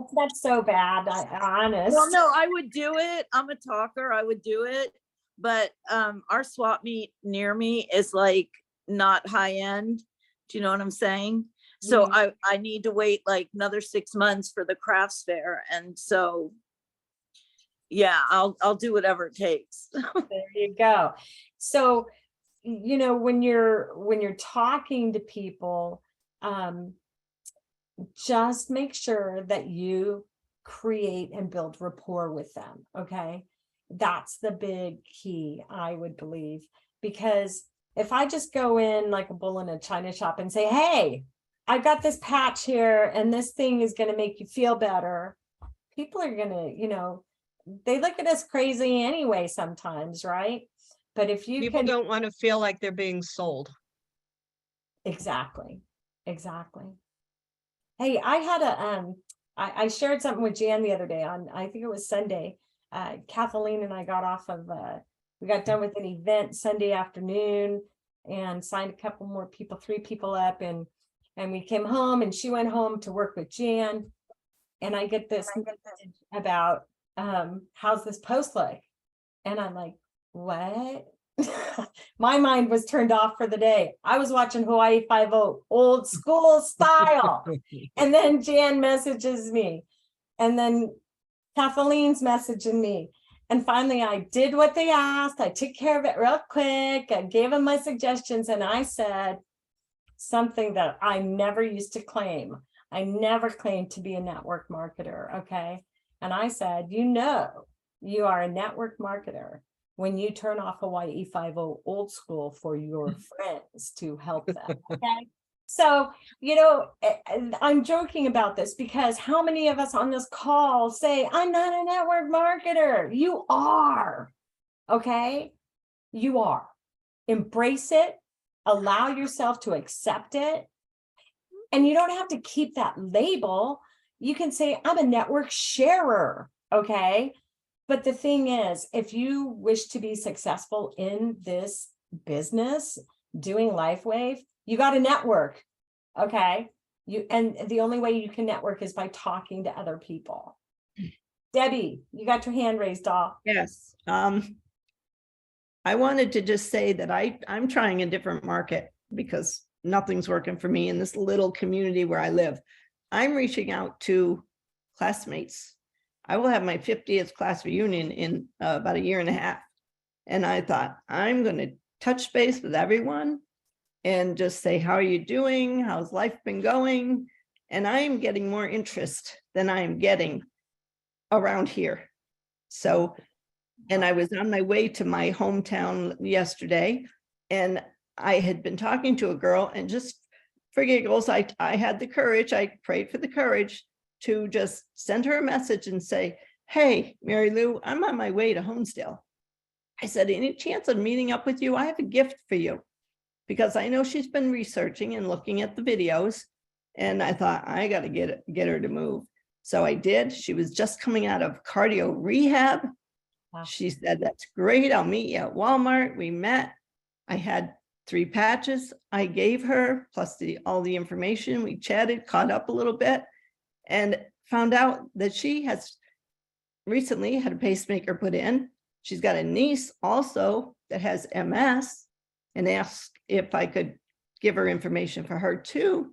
it's not so bad, honest. Well, no, I would do it. I'm a talker. I would do it. But our swap meet near me is like not high end. Do you know what I'm saying? So I need to wait like another 6 months for the crafts fair. And so, yeah, I'll do whatever it takes. There you go. So, you know, when you're talking to people, just make sure that you create and build rapport with them. Okay. That's the big key, I would believe, because if I just go in like a bull in a china shop and say, hey, I got this patch here and this thing is going to make you feel better, people are going to, you know, they look at us crazy anyway sometimes, right? But if you People can, don't want to feel like they're being sold. exactly. Hey, I had I shared something with Jan the other day on, I think it was Sunday. Kathleen and I got off of, we got done with an event Sunday afternoon and signed a couple more people, 3 people up, and we came home and she went home to work with Jan. And I get this message about, how's this post look? And I'm like, what? My mind was turned off for the day. I was watching Hawaii Five-0 old school style. And then Jan messages me. And then Kathleen's messaging me. And finally, I did what they asked. I took care of it real quick. I gave them my suggestions. And I said something that I never used to claim. I never claimed to be a network marketer. Okay. And I said, you know, you are a network marketer when you turn off Hawaii Five-0 old school for your friends to help them. Okay. So, you know, I'm joking about this because how many of us on this call say, I'm not a network marketer? You are. Okay. You are. Embrace it. Allow yourself to accept it. And you don't have to keep that label. You can say, I'm a network sharer. Okay. But the thing is, if you wish to be successful in this business, doing Lifewave, you got to network. Okay. And the only way you can network is by talking to other people. Debbie, you got your hand raised, doll. Yes. I wanted to just say that I'm trying a different market because nothing's working for me in this little community where I live. I'm reaching out to classmates. I will have my 50th class reunion in about 1.5 years. And I thought, I'm going to touch base with everyone and just say, how are you doing? How's life been going? And I am getting more interest than I am getting around here. So, and I was on my way to my hometown yesterday, and I had been talking to a girl, and just for giggles, I had the courage, I prayed for the courage to just send her a message and say, hey, Mary Lou, I'm on my way to Honesdale. I said, any chance of meeting up with you? I have a gift for you. Because I know she's been researching and looking at the videos. And I thought, I got to get her to move. So I did. She was just coming out of cardio rehab. Wow. She said, that's great. I'll meet you at Walmart. We met. I had 3 patches I gave her, plus all the information. We chatted, caught up a little bit, and found out that she has recently had a pacemaker put in. She's got a niece also that has MS, and asked if I could give her information for her too.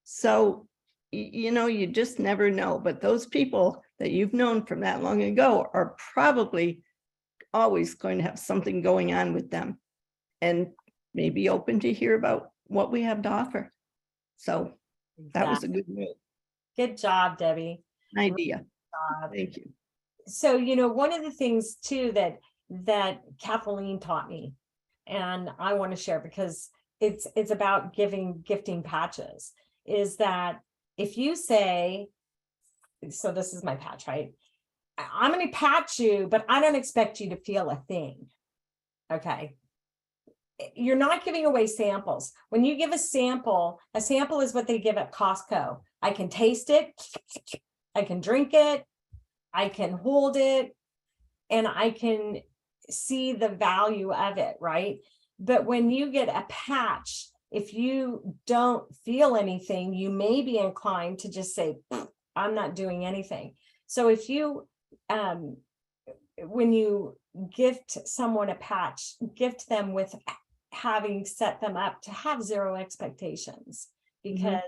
So, you know, you just never know. But those people that you've known from that long ago are probably always going to have something going on with them and maybe open to hear about what we have to offer. So that was a good move. Good job, Debbie. Idea. Thank you. So, you know, one of the things too that Kathleen taught me, and I want to share because it's about gifting patches, is that if you say so this is my patch, right? I'm going to patch you, but I don't expect you to feel a thing. Okay. You're not giving away samples. When you give a sample is what they give at Costco. I can taste it. I can drink it. I can hold it, and I can see the value of it, right? But when you get a patch, if you don't feel anything, you may be inclined to just say, I'm not doing anything. So if you, when you gift someone a patch, gift them with having set them up to have zero expectations. Because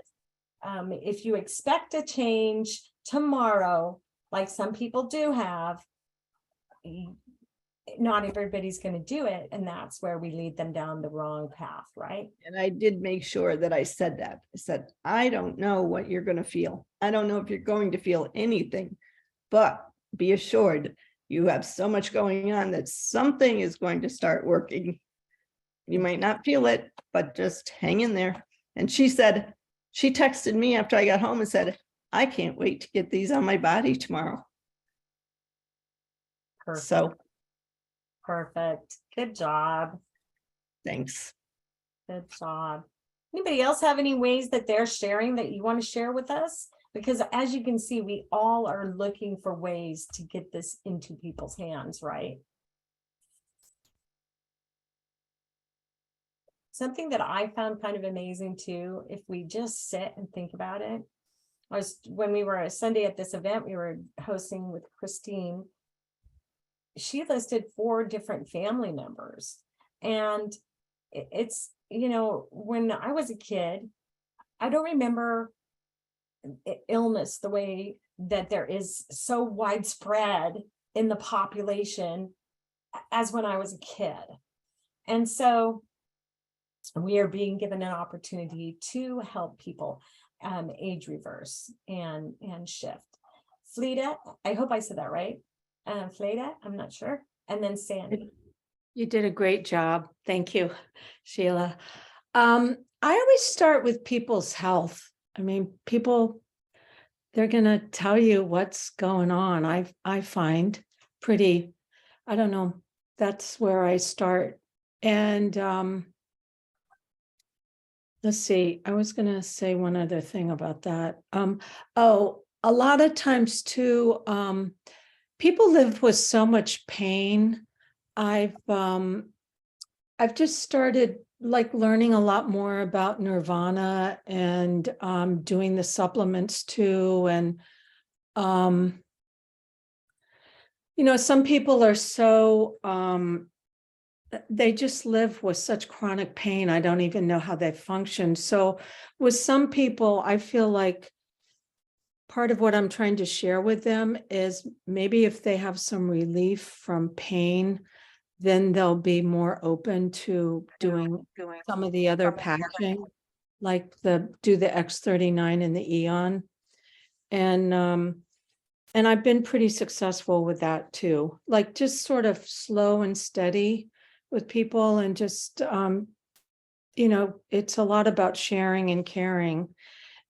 if you expect a change tomorrow, like some people do have, not everybody's going to do it. And that's where we lead them down the wrong path, right? And I did make sure that I said that. I said, I don't know what you're going to feel. I don't know if you're going to feel anything, but be assured you have so much going on that something is going to start working. You might not feel it, but just hang in there. And she said, she texted me after I got home and said, I can't wait to get these on my body tomorrow. Perfect. So Perfect. Good job. thanks. Good job. Anybody else have any ways that they're sharing that you want to share with us? Because as you can see, we all are looking for ways to get this into people's hands, right? Something that I found kind of amazing too, if we just sit and think about it, when we were a Sunday at this event we were hosting with Christine, she listed 4 different family members. And it's, you know, when I was a kid, I don't remember illness the way that there is so widespread in the population as when I was a kid. And so we are being given an opportunity to help people age reverse and shift. Fleta, I hope I said that right. Fleta, I'm not sure. And then Sandy. You did a great job. Thank you, Sheila. I always start with people's health. I mean, people, they're going to tell you what's going on. I find pretty, I don't know, that's where I start. And let's see, I was going to say one other thing about that. Oh, a lot of times too, people live with so much pain. I've just started like learning a lot more about Nirvana and doing the supplements too. And, you know, some people are so, they just live with such chronic pain. I don't even know how they function. So with some people, I feel like part of what I'm trying to share with them is maybe if they have some relief from pain, then they'll be more open to doing some of the other patching, like do the X39 and the Eon. And I've been pretty successful with that too, like just sort of slow and steady with people, and just, you know, it's a lot about sharing and caring.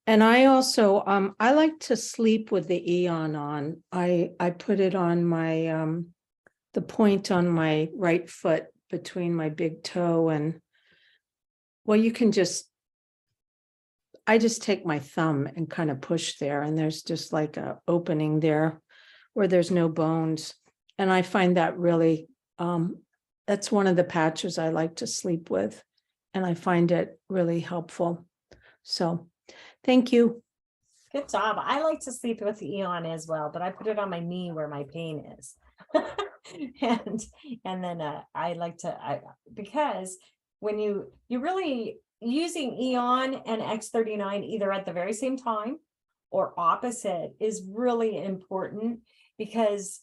And I also, I like to sleep with the Eon on. I put it on my, the point on my right foot between my big toe, and well, you can just, I just take my thumb and kind of push there, and there's just like a opening there where there's no bones. And I find that really, that's one of the patches I like to sleep with, and I find it really helpful. So thank you. Good job. I like to sleep with the Eon as well, but I put it on my knee where my pain is. and then I like to, because when you really using Eon and X39 either at the very same time or opposite is really important, because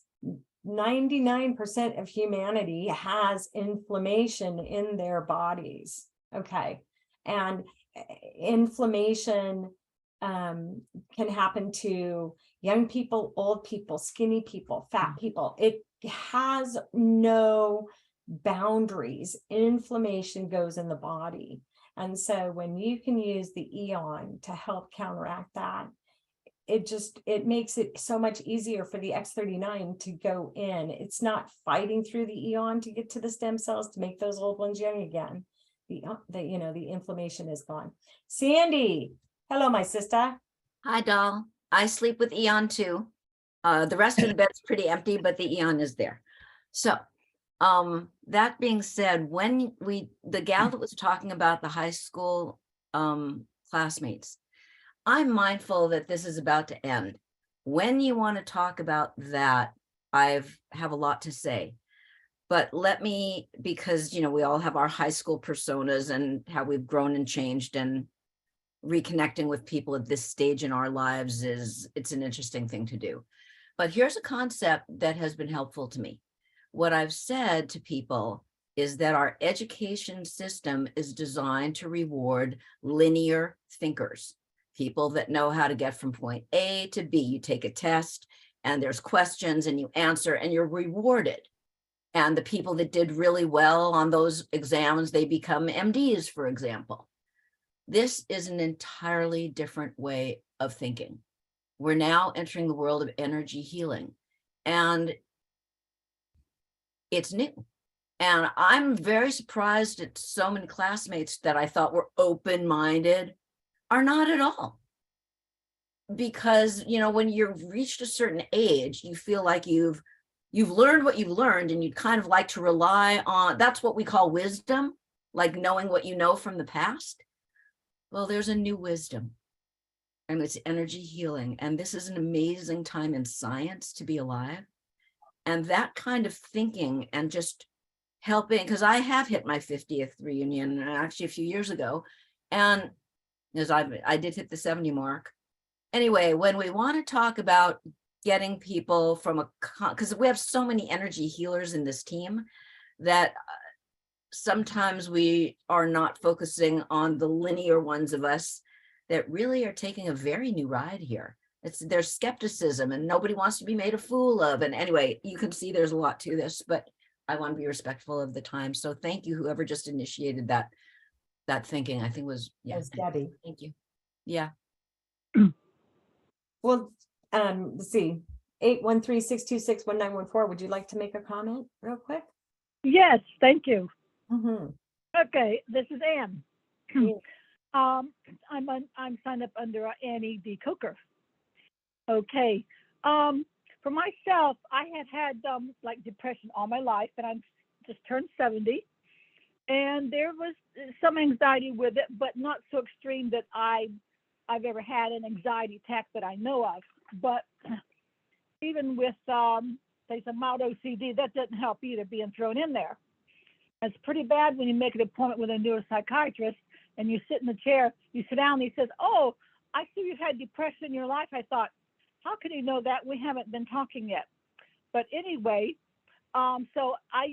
99% of humanity has inflammation in their bodies. Okay. And inflammation can happen to young people, old people, skinny people, fat people. It has no boundaries. Inflammation goes in the body. And so when you can use the Eon to help counteract that, it makes it so much easier for the X39 to go in. It's not fighting through the eon to get to the stem cells to make those old ones young again. The inflammation is gone. Sandy, hello, my sister. Hi, doll. I sleep with Eon too. The rest of the bed's pretty empty, but the Eon is there. So, that being said, when the gal that was talking about the high school classmates, I'm mindful that this is about to end. When you want to talk about that, have a lot to say. But let me, because, we all have our high school personas and how we've grown and changed, and reconnecting with people at this stage in our lives it's an interesting thing to do. But here's a concept that has been helpful to me. What I've said to people is that our education system is designed to reward linear thinkers, people that know how to get from point A to B. You take a test and there's questions and you answer and you're rewarded. And the people that did really well on those exams, they become MDs, for example. This is an entirely different way of thinking. We're now entering the world of energy healing, and it's new. And I'm very surprised at so many classmates that I thought were open-minded are not at all. Because, when you've reached a certain age, you feel like you've learned what you've learned, and you'd kind of like to rely on, that's what we call wisdom, like knowing what you know from the past. Well, there's a new wisdom, and it's energy healing. And this is an amazing time in science to be alive. And that kind of thinking and just helping, because I have hit my 50th reunion actually a few years ago. And as I did hit the 70 mark. Anyway, when we want to talk about getting people from because we have so many energy healers in this team that sometimes we are not focusing on the linear ones of us that really are taking a very new ride here. There's skepticism and nobody wants to be made a fool of. And anyway, you can see there's a lot to this, but I want to be respectful of the time. So thank you, whoever just initiated that thinking. I think was, yeah. That's Debbie. Thank you. Yeah. Well, let's see. 813-626-1914. Would you like to make a comment real quick? Yes, thank you. Mm-hmm. Okay, this is Ann. Yeah. I'm signed up under Annie D. Coker. Okay. For myself, I have had like depression all my life, and I'm just turned 70. And there was some anxiety with it, but not so extreme that I've ever had an anxiety attack that I know of. But even with say some mild OCD, that doesn't help either, being thrown in there. It's pretty bad when you make an appointment with a neuropsychiatrist and you sit in the chair, you sit down and he says, "Oh, I see you've had depression in your life." I thought, how can he know that? We haven't been talking yet. But anyway, so I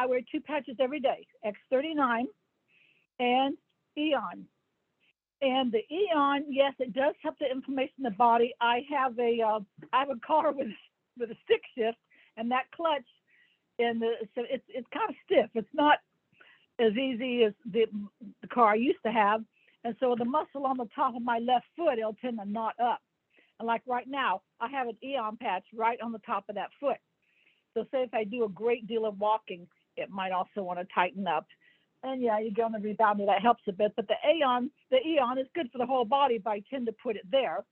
wear 2 patches every day, X39 and Eon. And the Eon, yes, it does help the inflammation in the body. I have a car with a stick shift, and that clutch, so it's kind of stiff. It's not as easy as the car I used to have. And so the muscle on the top of my left foot, it'll tend to knot up. And like right now, I have an Eon patch right on the top of that foot. So say if I do a great deal of walking, it might also want to tighten up. And yeah, you go on the rebounder, that helps a bit. But the Eon is good for the whole body, but I tend to put it there.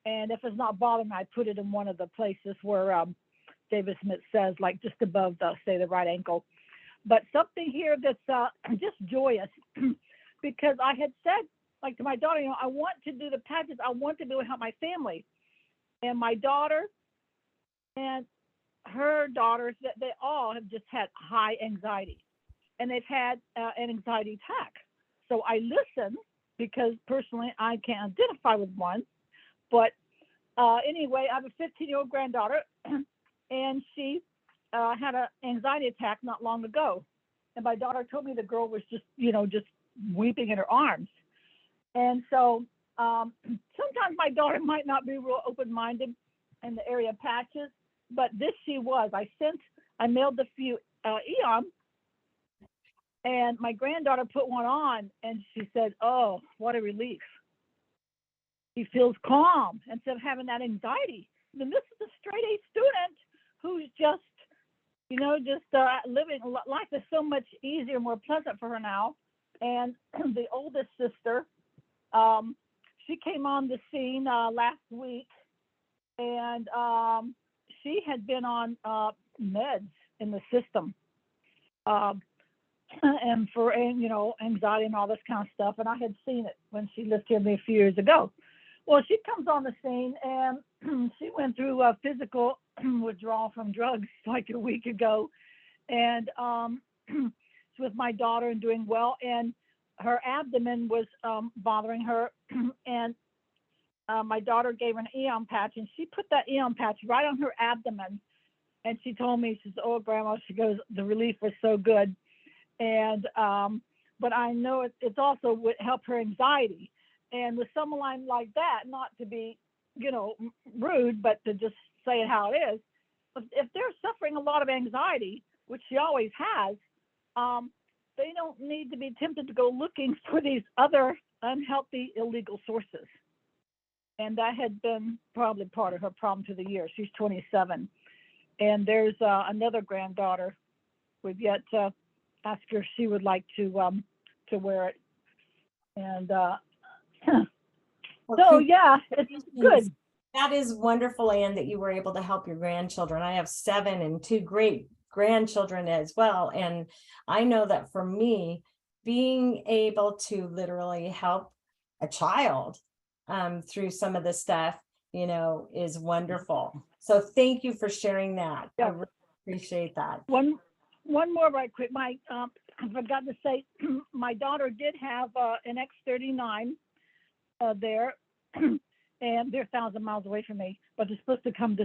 And if it's not bothering me, I put it in one of the places where David Smith says, like just above the right ankle. But something here that's just joyous, because I had said, like to my daughter, I want to do the patches. I want to be able to help my family. And my daughter and her daughters, they all have just had high anxiety. And they've had an anxiety attack. So I listen because personally I can't identify with one. But anyway, I have a 15-year-old granddaughter, and she had an anxiety attack not long ago. And my daughter told me the girl was just weeping in her arms. And so sometimes my daughter might not be real open-minded in the area of patches, but this she was. I mailed a few Eon, and my granddaughter put one on, and she said, "Oh, what a relief." He feels calm instead of having that anxiety. And this is a straight A student who's just, living life is so much easier, more pleasant for her now. And the oldest sister, she came on the scene last week, and she had been on meds in the system, and for anxiety and all this kind of stuff. And I had seen it when she lived here a few years ago. Well, she comes on the scene, and she went through a physical withdrawal from drugs like a week ago, and she's with my daughter and doing well. And her abdomen was bothering her, and my daughter gave her an Eon patch, and she put that Eon patch right on her abdomen. And she told me, she says, "Oh, Grandma," she goes, "the relief was so good." And but I know it's also would help her anxiety. And with someone like that, not to be, rude, but to just say it how it is, if they're suffering a lot of anxiety, which she always has, they don't need to be tempted to go looking for these other unhealthy, illegal sources. And that had been probably part of her problem through the years. She's 27. And there's another granddaughter. We've yet to ask her if she would like to wear it. And so, yeah, it's good. That is wonderful, Anne, that you were able to help your grandchildren. I have 7 and 2 great grandchildren as well. And I know that for me, being able to literally help a child through some of the stuff, is wonderful. So thank you for sharing that. Yeah. I really appreciate that. One more right quick. I forgot to say, my daughter did have an X39 there, and they're 1,000 miles away from me, but they're supposed to come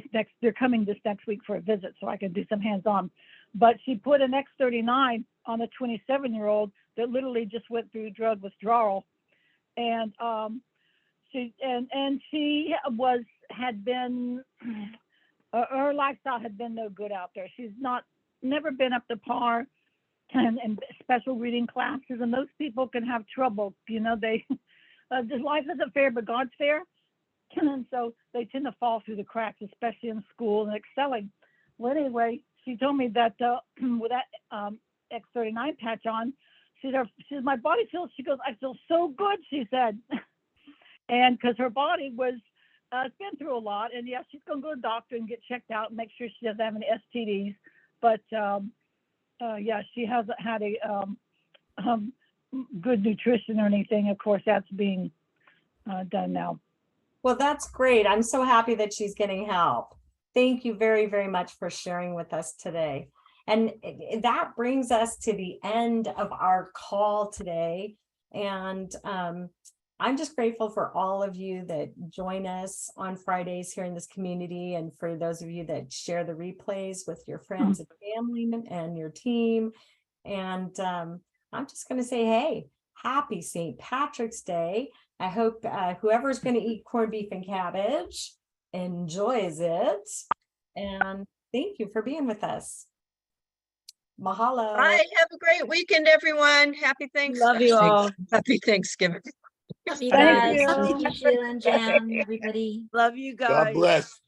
they're coming this next week for a visit so I can do some hands-on. But she put an X39 on a 27-year-old that literally just went through drug withdrawal. And she had been, her lifestyle had been no good out there. She's never been up to par and special reading classes, and those people can have trouble. Life isn't fair, but God's fair. And so they tend to fall through the cracks, especially in school and excelling. Well, anyway, she told me that with that X39 patch on, she says, my body feels, she goes, I feel so good, she said. And because her body was, been through a lot. And yeah, she's going to go to the doctor and get checked out and make sure she doesn't have any STDs. But yeah, she hasn't had a good nutrition or anything. Of course, that's being done now. Well, that's great. I'm so happy that she's getting help. Thank you very, very much for sharing with us today. And that brings us to the end of our call today. And I'm just grateful for all of you that join us on Fridays here in this community, and for those of you that share the replays with your friends and family and your team. And I'm just going to say, hey, happy St. Patrick's Day. I hope whoever's going to eat corned beef and cabbage enjoys it. And thank you for being with us. Mahalo. All right, have a great weekend, everyone. Happy Thanksgiving. Love you all. Happy Thanksgiving. Love you Thank guys. you. Thank you, Sheila and Jan, everybody. Love you God guys. bless.